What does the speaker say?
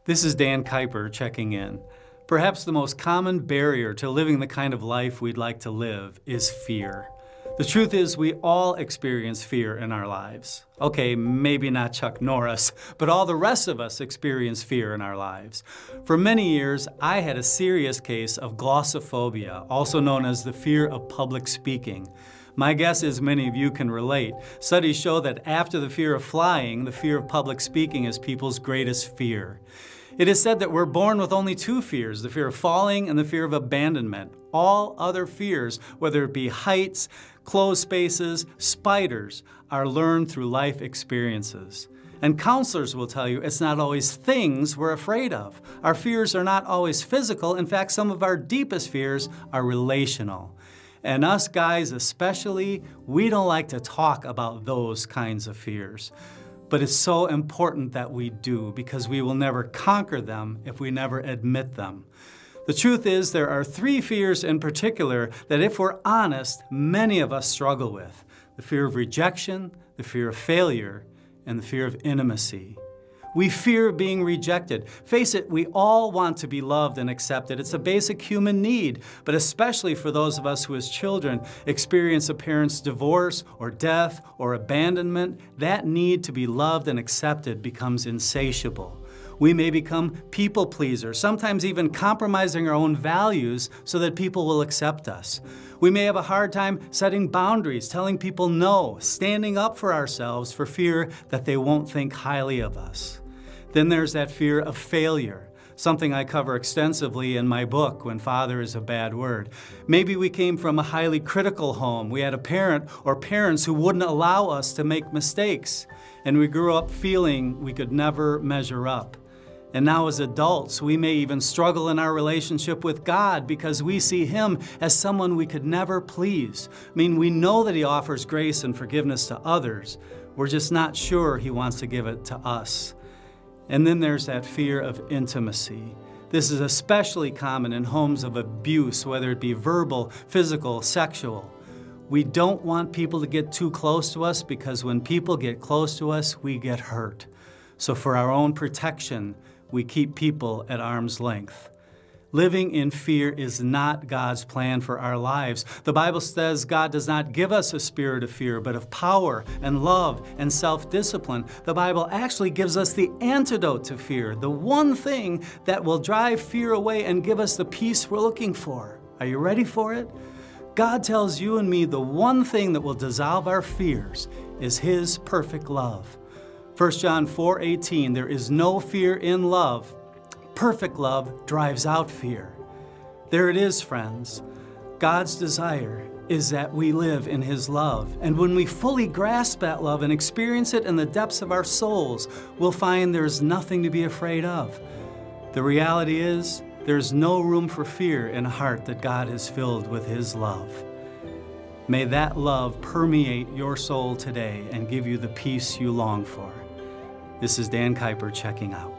This is Dan Kuiper checking in. Perhaps the most common barrier to living the kind of life we'd like to live is fear. The truth is, we all experience fear in our lives. Okay, maybe not Chuck Norris, but all the rest of us experience fear in our lives. For many years, I had a serious case of glossophobia, also known as the fear of public speaking. My guess is many of you can relate. Studies show that after the fear of flying, the fear of public speaking is people's greatest fear. It is said that we're born with only two fears, the fear of falling and the fear of abandonment. All other fears, whether it be heights, closed spaces, spiders, are learned through life experiences. And counselors will tell you it's not always things we're afraid of. Our fears are not always physical. In fact, some of our deepest fears are relational. And us guys especially, we don't like to talk about those kinds of fears. But it's so important that we do, because we will never conquer them if we never admit them. The truth is, there are three fears in particular that, if we're honest, many of us struggle with: the fear of rejection, the fear of failure, and the fear of intimacy. We fear being rejected. Face it, we all want to be loved and accepted. It's a basic human need, but especially for those of us who as children experience a parent's divorce or death or abandonment, that need to be loved and accepted becomes insatiable. We may become people pleasers, sometimes even compromising our own values so that people will accept us. We may have a hard time setting boundaries, telling people no, standing up for ourselves for fear that they won't think highly of us. Then there's that fear of failure, something I cover extensively in my book, When Father is a Bad Word. Maybe we came from a highly critical home. We had a parent or parents who wouldn't allow us to make mistakes, and we grew up feeling we could never measure up. And now as adults, we may even struggle in our relationship with God because we see Him as someone we could never please. We know that He offers grace and forgiveness to others. We're just not sure He wants to give it to us. And then there's that fear of intimacy. This is especially common in homes of abuse, whether it be verbal, physical, sexual. We don't want people to get too close to us, because when people get close to us, we get hurt. So for our own protection, we keep people at arm's length. Living in fear is not God's plan for our lives. The Bible says God does not give us a spirit of fear, but of power and love and self-discipline. The Bible actually gives us the antidote to fear, the one thing that will drive fear away and give us the peace we're looking for. Are you ready for it? God tells you and me the one thing that will dissolve our fears is His perfect love. 1 John 4:18, there is no fear in love. Perfect love drives out fear. There it is, friends. God's desire is that we live in His love. And when we fully grasp that love and experience it in the depths of our souls, we'll find there's nothing to be afraid of. The reality is, there's no room for fear in a heart that God has filled with His love. May that love permeate your soul today and give you the peace you long for. This is Dan Kuiper checking out.